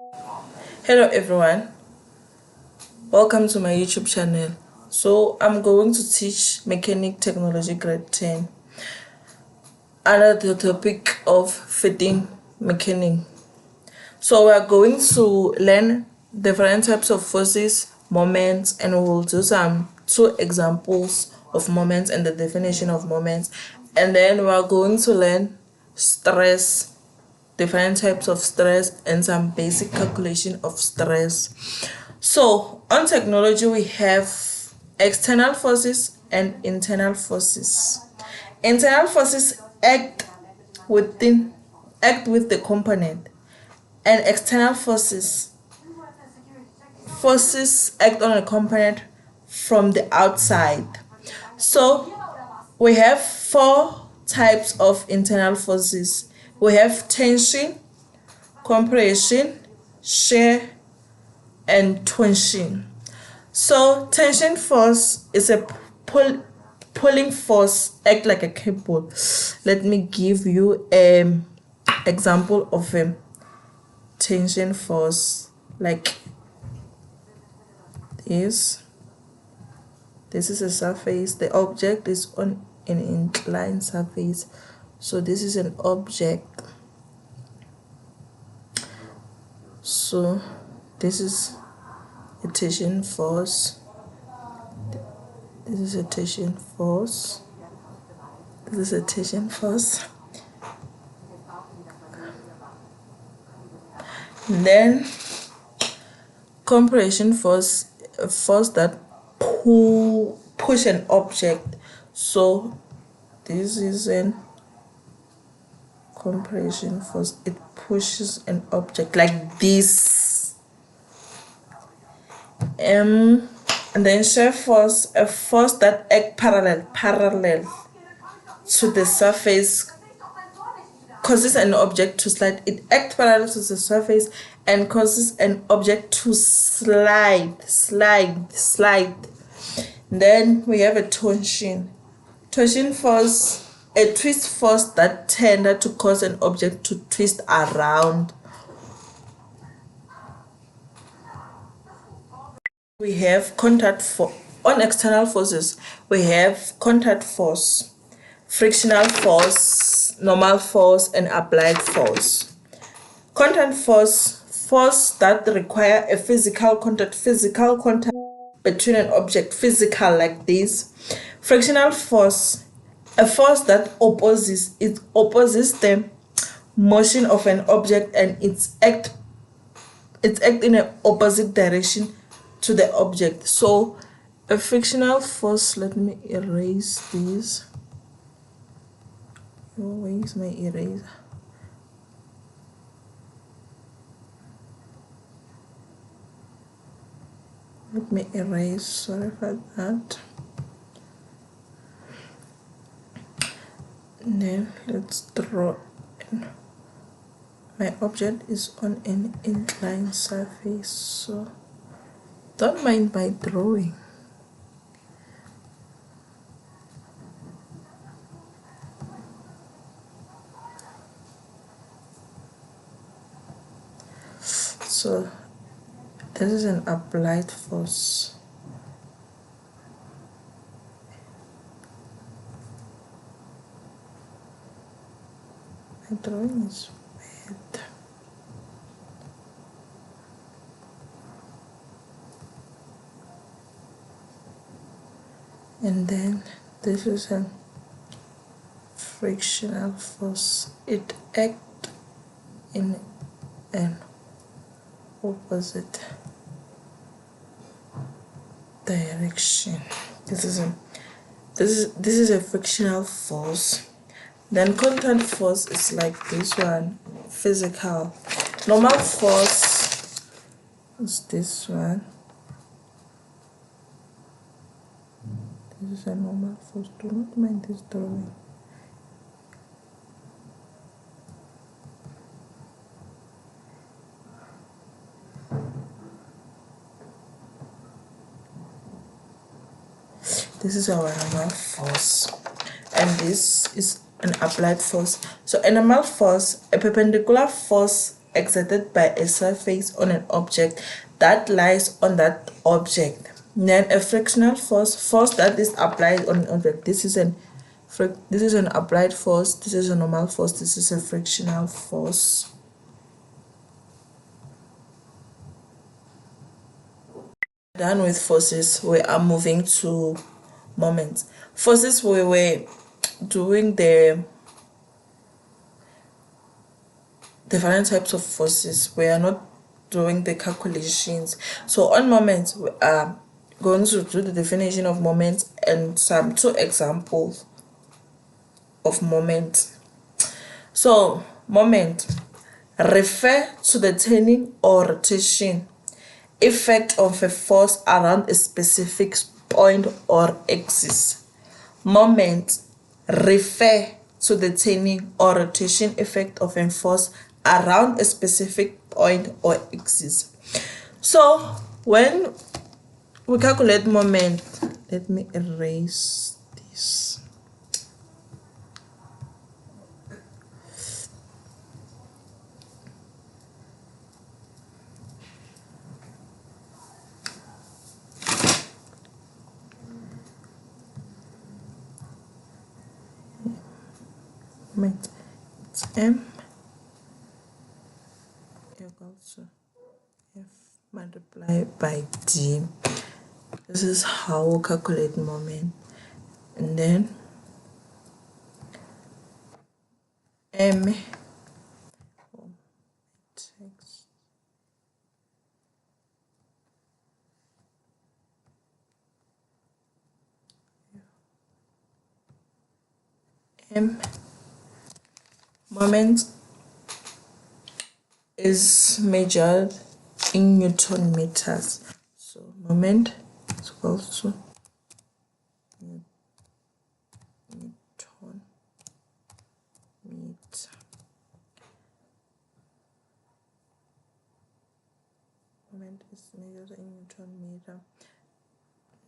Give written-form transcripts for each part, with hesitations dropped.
Hello everyone, welcome to my YouTube channel. So I'm going to teach Mechanic Technology Grade 10 under the topic of fitting mechanic. So we are going to learn different types of forces, moments, and we will do some two examples of moments and the definition of moments. And then we are going to learn stress, different types of stress, and some basic calculation of stress. So on technology we have external forces and internal forces. Internal forces act with the component, and external forces act on a component from the outside. So we have four types of internal forces. We have tension, compression, shear, and torsion. So tension force is a pulling force, act like a cable. Let me give you an example of a tension force, like this. This is a surface. The object is on an inclined surface. So this is an object. So this is a tension force. This is a tension force. This is a tension force. And then compression force, a force that push an object. So this is an compression force. It pushes an object like this. And then shear force, a force that act parallel to the surface, causes an object to slide. It acts parallel to the surface and causes an object to slide. Then we have a torsion force, a twist force that tends to cause an object to twist around. We have contact force. On external forces, we have contact force, frictional force, normal force, and applied force. Contact force that require a physical contact between an object, physical like this. Frictional force, a force that opposes the motion of an object, and it's act in an opposite direction to the object. So a frictional force, let me erase this. Where is my eraser? Let me erase, sorry for that. And then let's draw. My object is on an inclined surface, so don't mind my drawing. So this is an applied force. My drawing is bad. And then this is a frictional force. It acts in an opposite direction. This is a frictional force. Then contact force is like this one, physical. Normal force is this one. This is a normal force. Do not mind this drawing. This is our normal force, and this is an applied force. So a normal force, a perpendicular force exerted by a surface on an object that lies on that object. Then a frictional force that is applied on an object. This is an applied force, this is a normal force, this is a frictional force. Done with forces, we are moving to moments. Forces, we were doing the different types of forces. We are not doing the calculations. So on moments, we are going to do the definition of moments and some 2 examples of moments. So moment, refer to the turning or rotation effect of a force around a specific point or axis. Moment, refer to the turning or rotation effect of a force around a specific point or axis. So when we calculate moment, let me erase this. Moment, it's M equals to F multiplied by D. This is how we calculate moment. And then M moment is measured in Newton meters. So moment is equal to Newton meter. Moment is measured in Newton meter.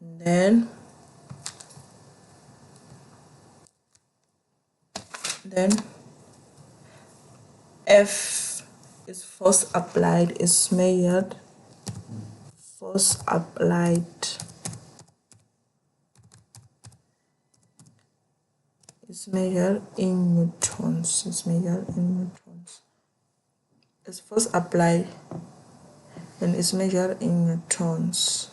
And then F is force applied, is measured. Force applied is measured in newtons. It's measured in newtons. It's force applied and is measured in newtons.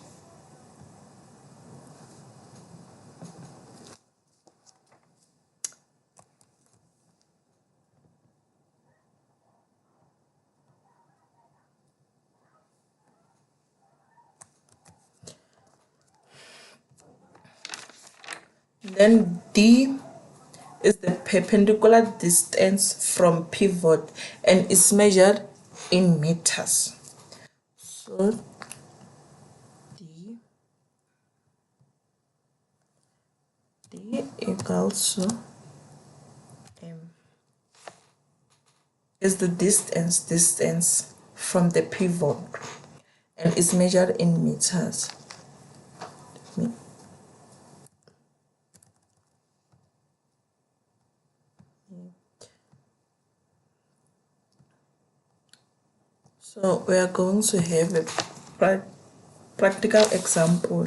Then D is the perpendicular distance from pivot and is measured in meters. So D equals to M is the distance from the pivot and is measured in meters. So we are going to have a practical example.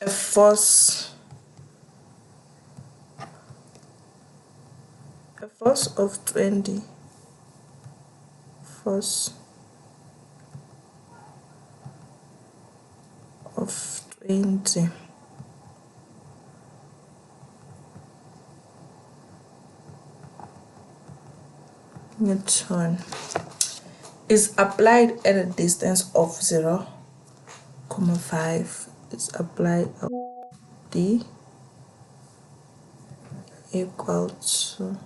A force of 20 force of 20 Newton is applied at a distance of 0.5. Is applied at D equal to,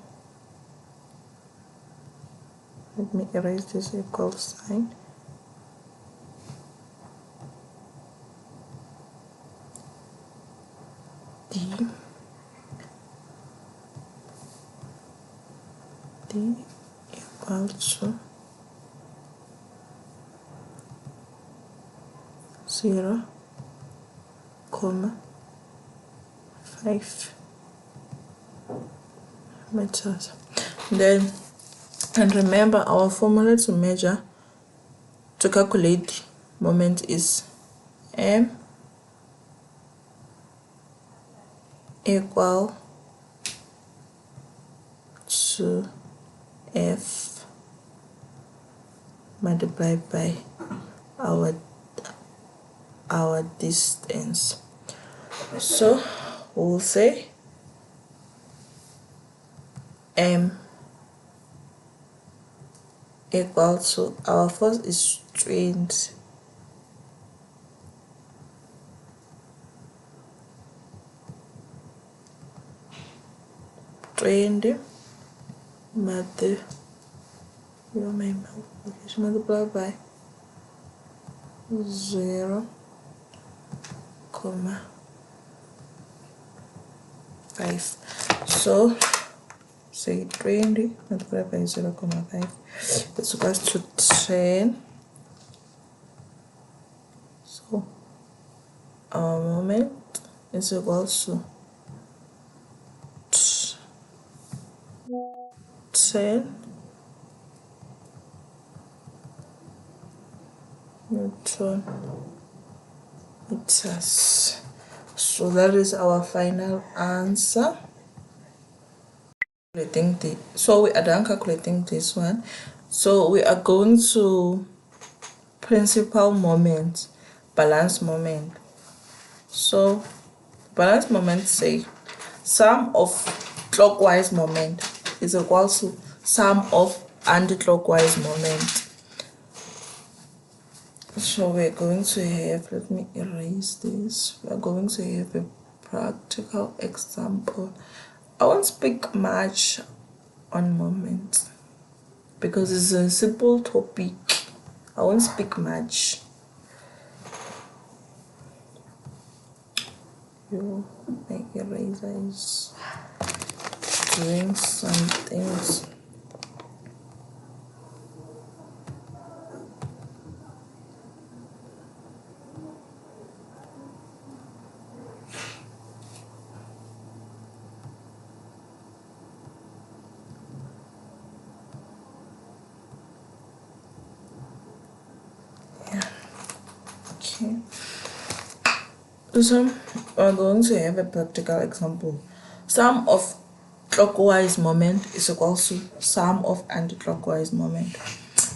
let me erase this equal sign. D equal to 0.5 meters. Then And remember, our formula to calculate moment is m equal to f multiplied by our distance. So we'll say m equal to, our force is 20, multiplied by 0, 5. So say 20 multiplied by 0, 5 is equals to 10. So our moment is equal to 10 Newton meters. So that is our final answer. So we are done calculating this one. So we are going to principal moment, balance moment. So balance moment say sum of clockwise moment is equal to sum of anti-clockwise moment. So we're going to have, let me erase this. We're going to have a practical example. I won't speak much on moment because it's a simple topic. I won't speak much. My eraser is doing some things. Okay. So we're going to have a practical example. Sum of clockwise moment is equal to sum of anti-clockwise moment.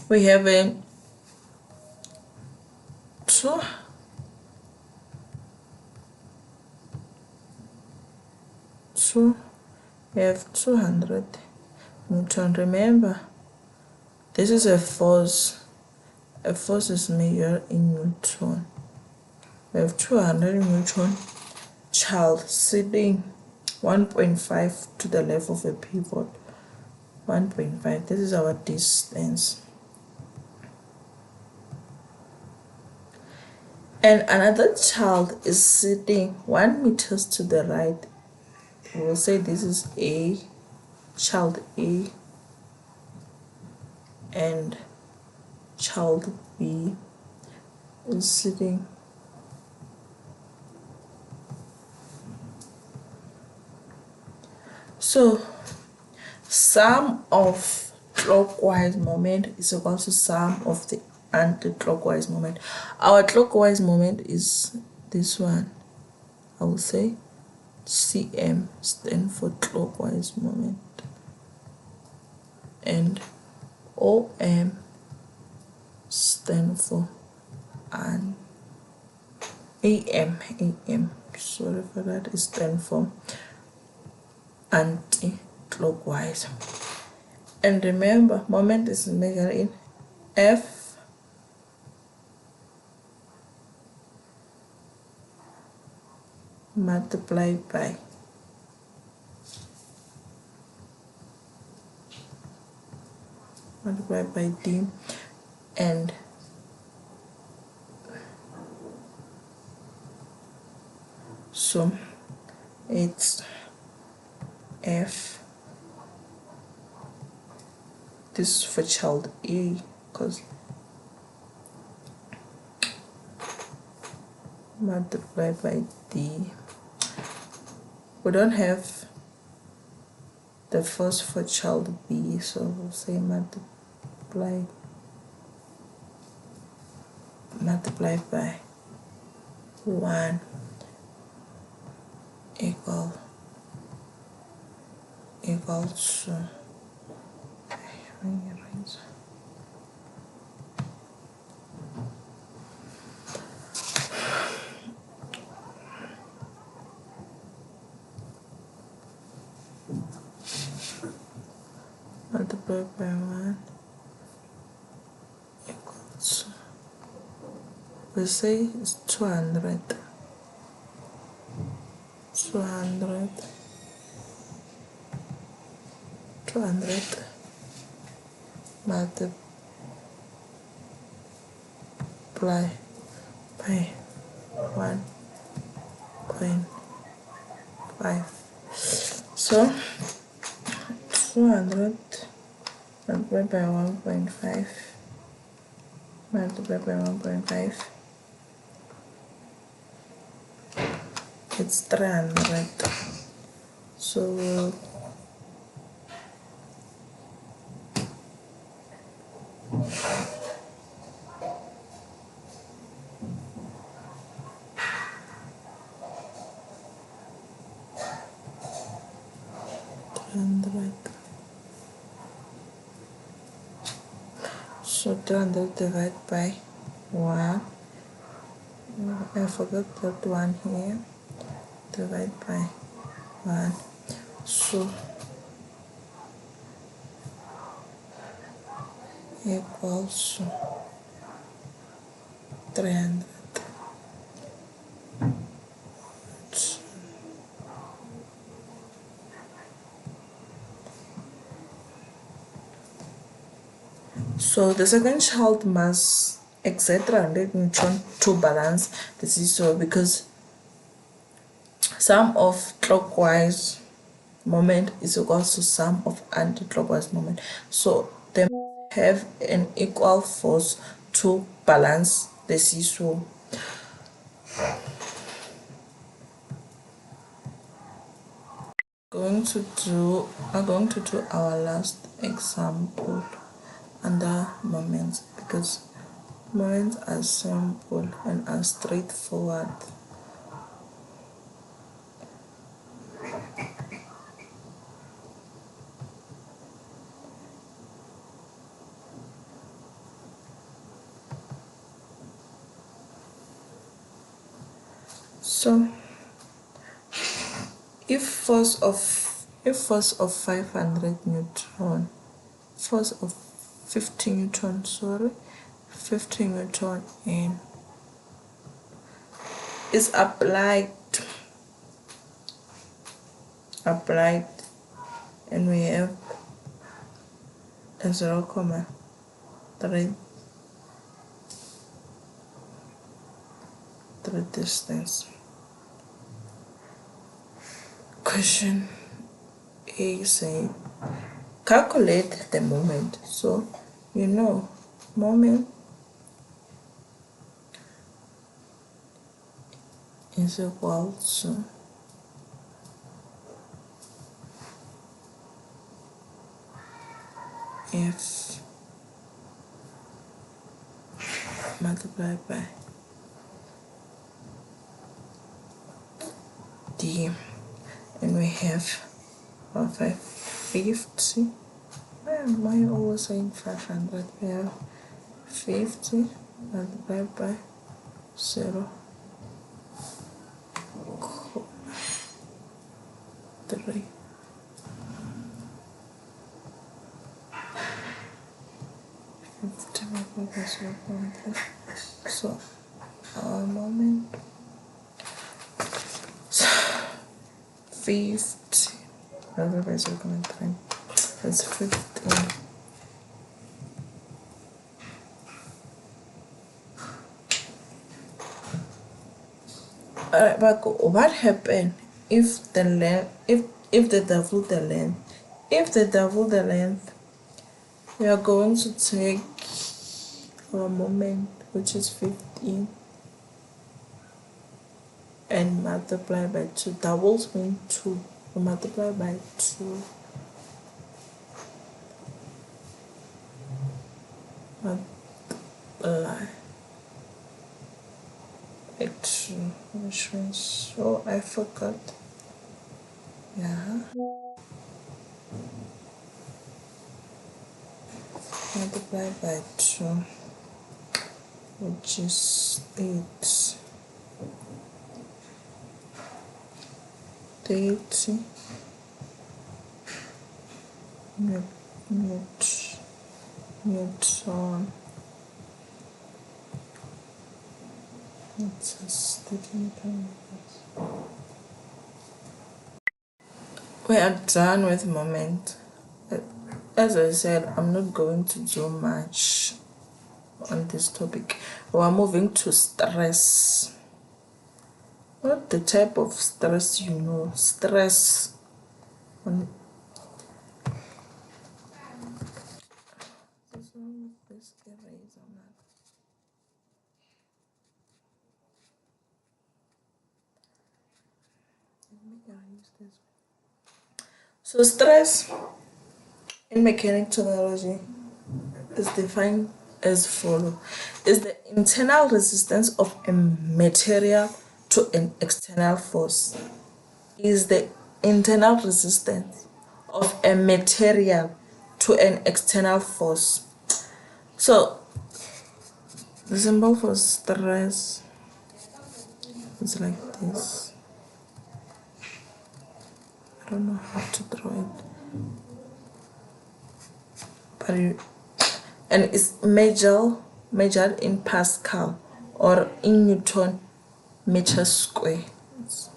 We have a we have 200 Newton. Remember, this is a force. A force is measured in Newton. We have 200 Newton child sitting 1.5 to the left of a pivot. 1.5. This is our distance. And another child is sitting 1 meters to the right. We'll say this is A, child A, and child B is sitting so sum of clockwise moment is equal to sum of the anti-clockwise moment. Our clockwise moment is this one. I will say CM stand for clockwise moment, and OM stand for AM. Sorry for that. It stand for anti-clockwise. And remember, moment is measured in F multiplied by D, and so it's F, this is for child A, because multiplied by D. We don't have the force for child B. So we'll say multiply by 1 equal to multiply by 1 equals to, we say it's 200 multiply by 1.5. So 200 multiplied by 1.5 multiplied by 1.5, it's 300. So so 200 divided by 1, I forgot that 1 here, divide by 1, so equals to 300. So the second child must exert 300 newton to balance the seesaw, because sum of clockwise moment is equal to sum of anti-clockwise moment. So they have an equal force to balance the seesaw. I'm going to do our last example under moments, because moments are simple and are straightforward. So if force of 500 newton, force of 50 newton, 50 newton and is applied, and we have a 0.3 distance. Question A say calculate the moment. So you know moment is equal to F multiplied by D, and we have 550. Why am I always saying 500? We have 50 multiplied by 0, 3. So our moment 50 divided by 0.3, that's 15. Alright, but what happened if the length, if they double the length? If they double the length, we are going to take our moment, which is 15, and multiply by 2. Doubles mean 2. We multiply by 2 Apply. Which ones? Oh, I forgot. Yeah. Multiply by 2, which is 8. 30 Newton. It says 30 Newton. We are done with moment. As I said, I'm not going to do much on this topic. We are moving to stress. What the type of stress you know? Stress. This eraser, man. So stress in mechanic terminology is defined as follows: is the internal resistance of a material to an external force. Is the internal resistance of a material to an external force. So the symbol for stress is like this. I don't know how to draw it, but and it's measured in Pascal or in Newton meter square. It's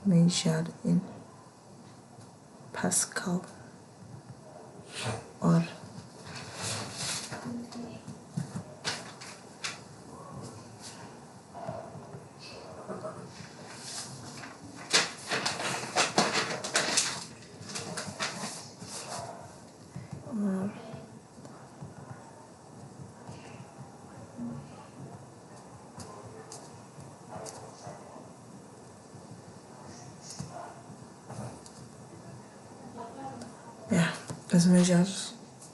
measured in Pascal or yeah, it's measured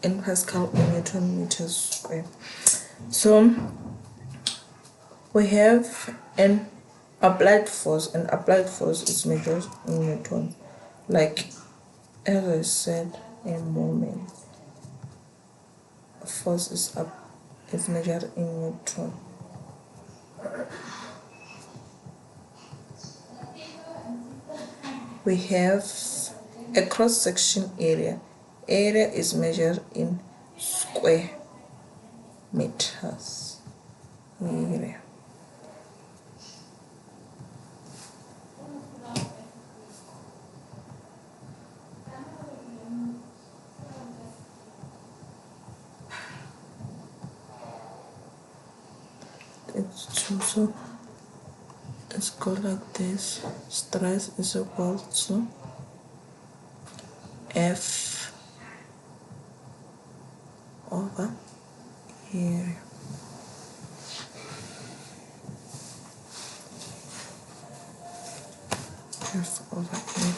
in Pascal or Newton meters square. So we have an applied force, and applied force is measured in Newton. Like as I said, a moment. Force is measured in Newton. We have a cross-section area. Area is measured in square meters. Area. It's also, it's called like this. Stress is equal to F over area. F over area.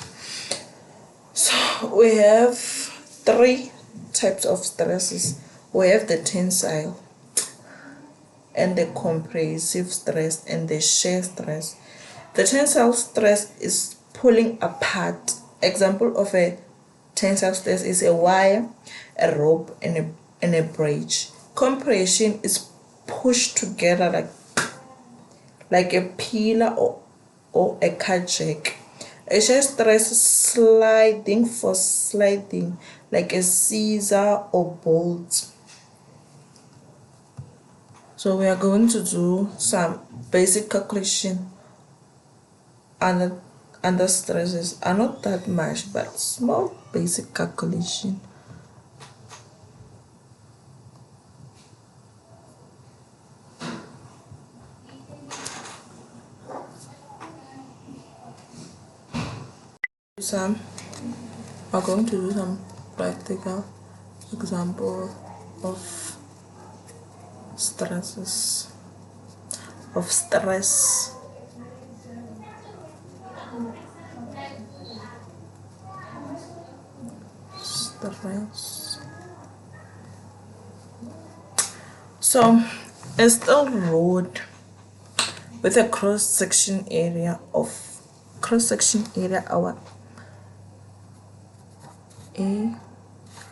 So we have 3 types of stresses. We have the tensile and the compressive stress and the shear stress. The tensile stress is pulling apart. Example of a tensile stress is a wire, a rope, and a bridge. Compression is pushed together like a pillar or a car jack. A shear stress is sliding for sliding like a scissor or bolt. So we are going to do some basic calculation under stresses. Are not that much, but small basic calculation. We're going to do some practical example of stresses of stress. So a steel rod with a cross-section area our A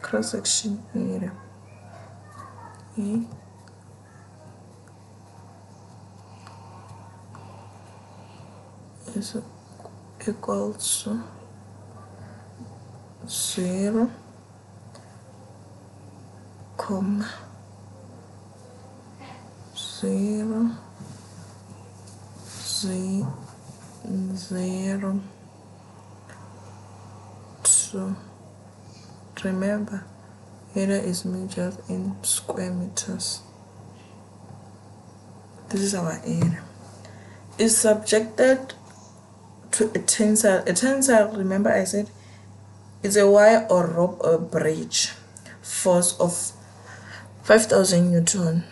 cross-section area A is equal to 0, 0, 0, 2. Remember, area is measured in square meters. This is our area. Is subjected to a tensile. A tensile, remember I said, is a wire or rope or bridge force of 5,000 Newton.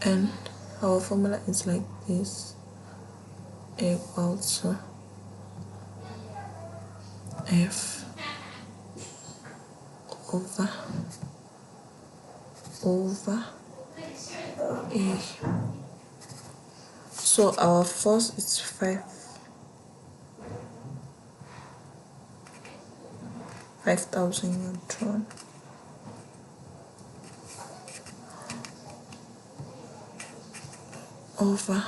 And our formula is like this, equal to F over A. So our force is 5,000 Newton over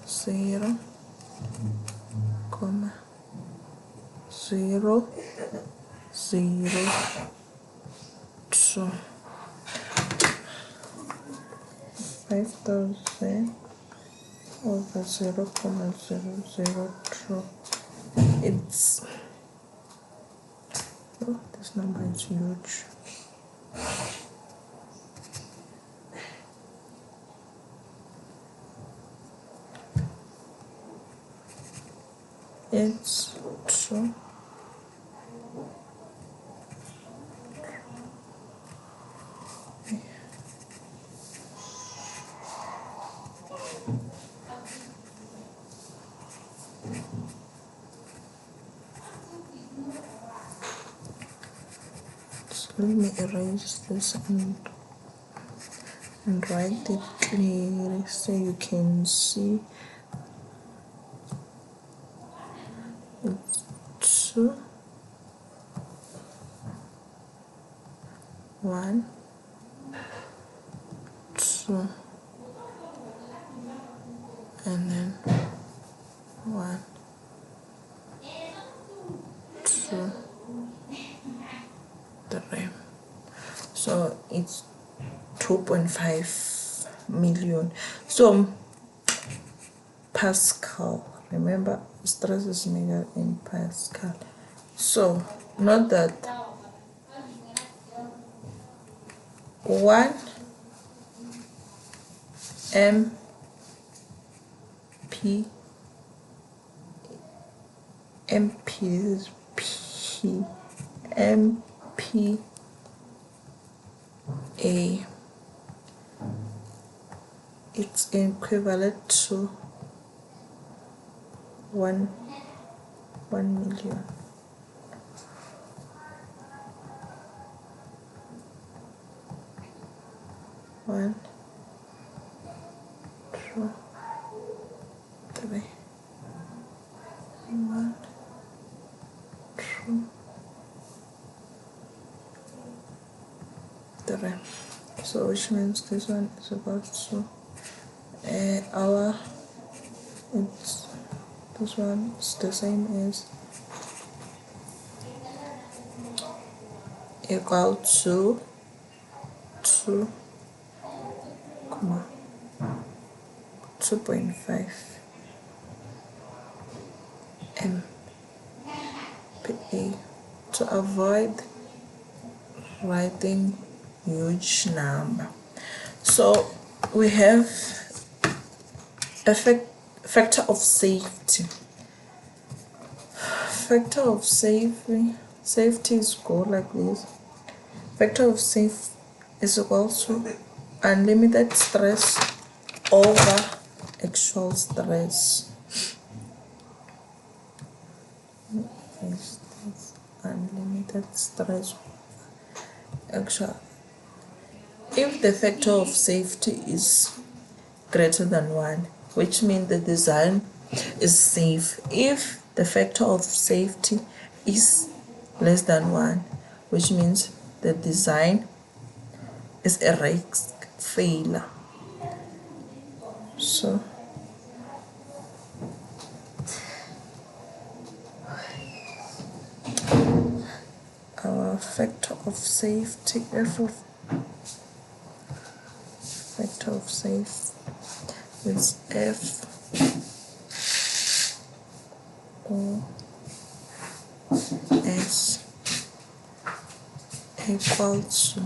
0, 0, 0, 2. 5,000 over 0,002. It's, oh, this number is huge. It's 2. So let me erase this and write it clearly so you can see. It's 2, 1, 2, and then 1, 2, 3. So it's 2.5 million. So Pascal, remember stress is measured in Pascal. So note that 1 MP is P MPa, it's equivalent to 1 million. One, 2, 3. 1, 2, 3. So which means this one is about to it's this one is the same as equal to 2.5 MPa, to avoid writing huge number. So we have a factor of safety. Factor of safety is go like this. Factor of safety is equal to unlimited stress over actual stress is this unlimited stress actual. If the factor of safety is greater than 1, which means the design is safe. If the factor of safety is less than 1, which means the design is a risk failure. So our factor of safety, factor of safety is F O S equals to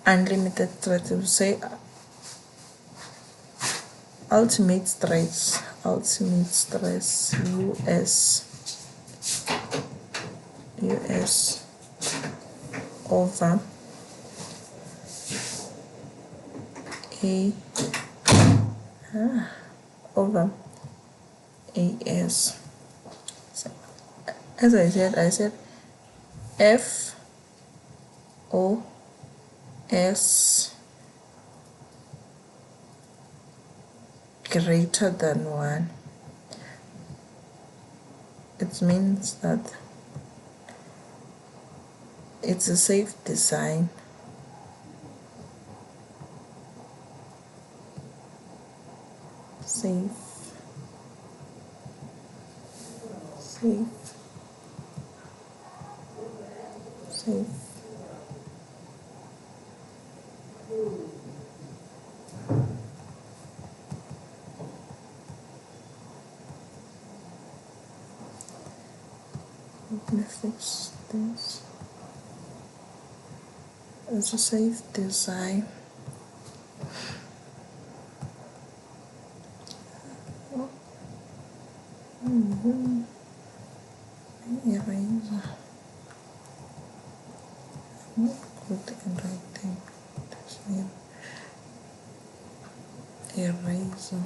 unlimited stress. We say ultimate stress US over A over AS. So, as I said F O S greater than 1. It means that it's a safe design. Safe. Let me fix this. It's a safe design. Eraser. I'm not good in writing this name. Eraser.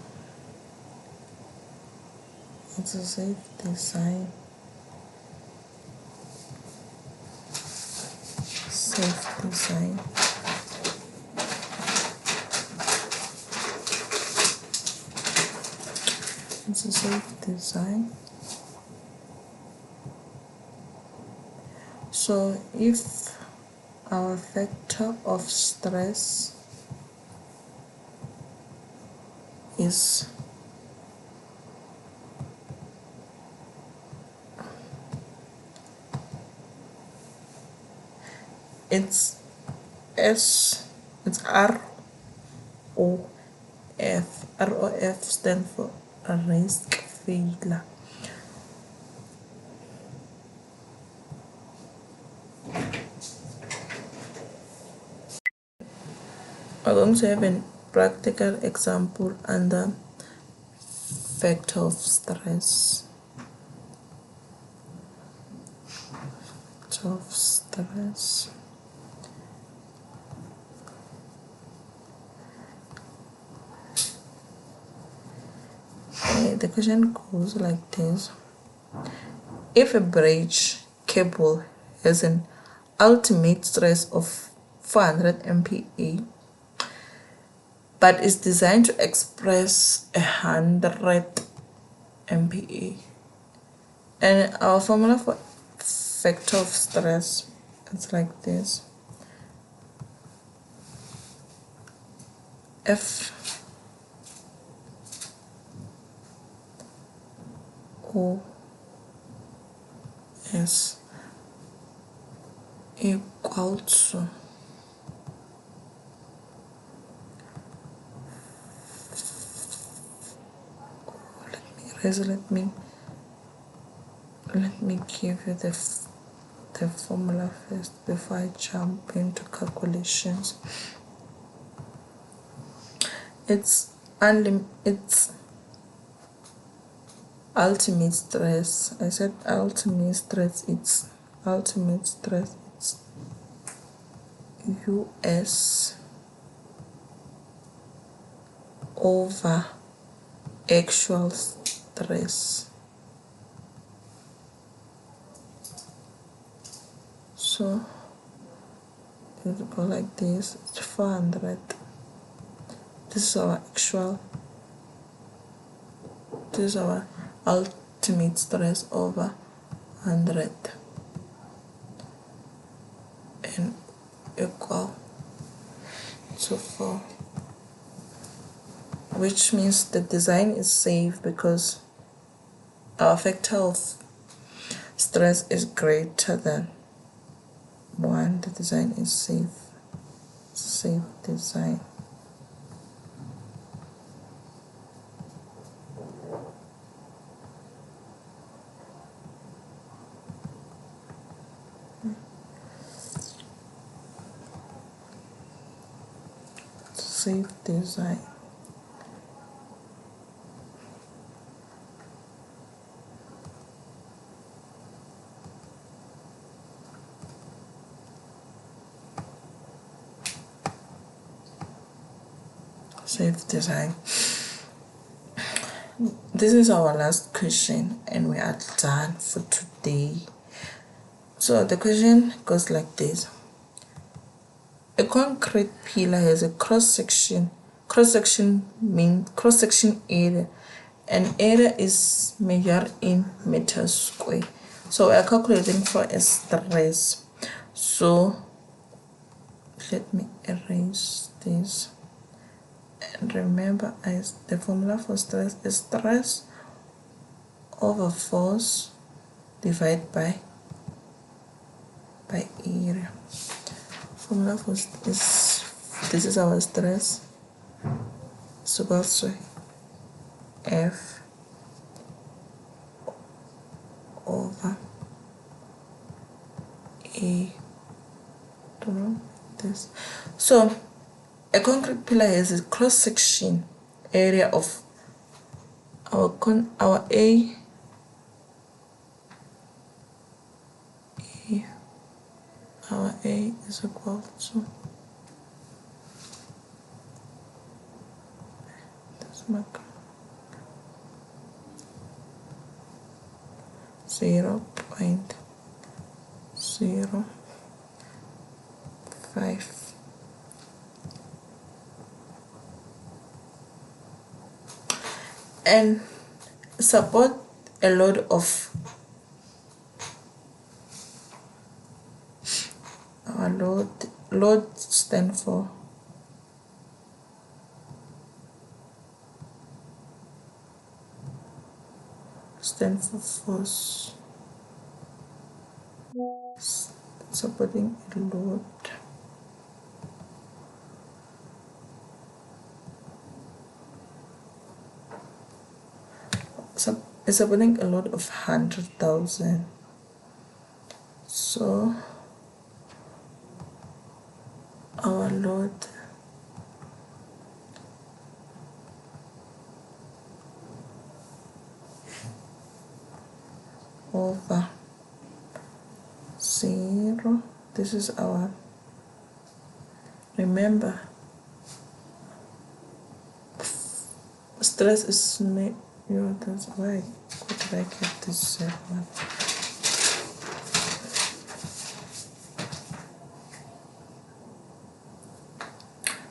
It's a safe design. Safe design. It's a safe design. So if our factor of stress is it's ROF. ROF stands for risk failure. We're going to have a practical example under factor of stress. Factor of stress. The question goes like this. If a bridge cable has an ultimate stress of 400 MPa but is designed to express 100 MPa, and our formula for factor of stress is like this. F O S equal to let me give you the formula first before I jump into calculations. It's ultimate stress. I said ultimate stress. It's US over actual stress. So it will go like this. It's 400. This is our actual. This is our ultimate stress over 100 and equal to 4, which means the design is safe because our factor of stress is greater than 1. The design is safe design. Safe design. Safe design. This is our last question and we are done for today. So the question goes like this. A concrete pillar has a cross-section area, and area is measured in meters square. So we are calculating for a stress. So let me erase this. And remember, the formula for stress is stress over force divided by area. Formula for this is our stress. So also F over A. Don't know this. So a concrete pillar has a cross-section area of our A. Our A is equal to this mark 0.05, and support a load of our load stand for force, supporting a load is supporting a load of 100,000. So our load over 0. This is our, remember, stress is that's why could I get this one?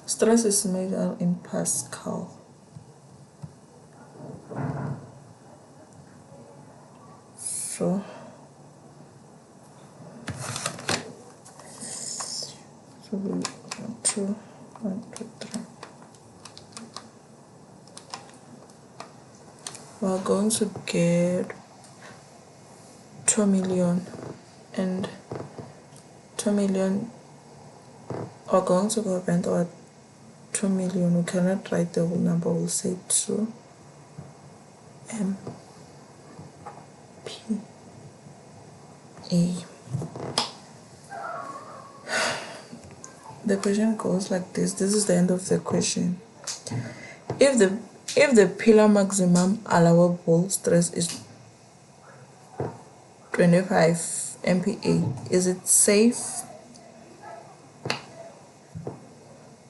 Stress is measured in Pascal. So we 1, 2, 3. We're going to get 2 million, and 2 million are going to go bend over 2 million. We cannot write the whole number, we'll say 2 MPa. The question goes like this. This is the end of the question. If the pillar maximum allowable stress is 25 MPa, is it safe?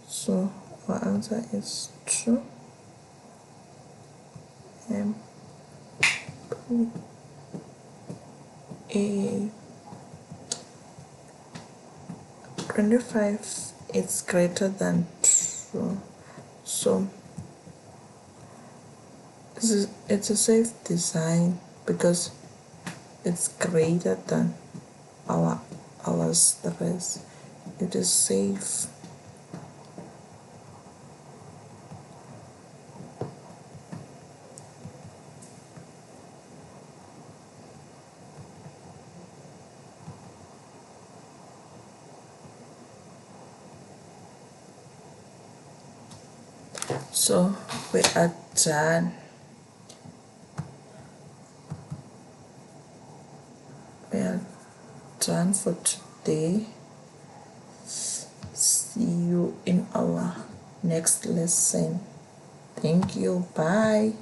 So our answer is true. a 25 is greater than 2, so it's a safe design because it's greater than our stress. It is safe. So we are done. We are done for today. See you in our next lesson. Thank you. Bye.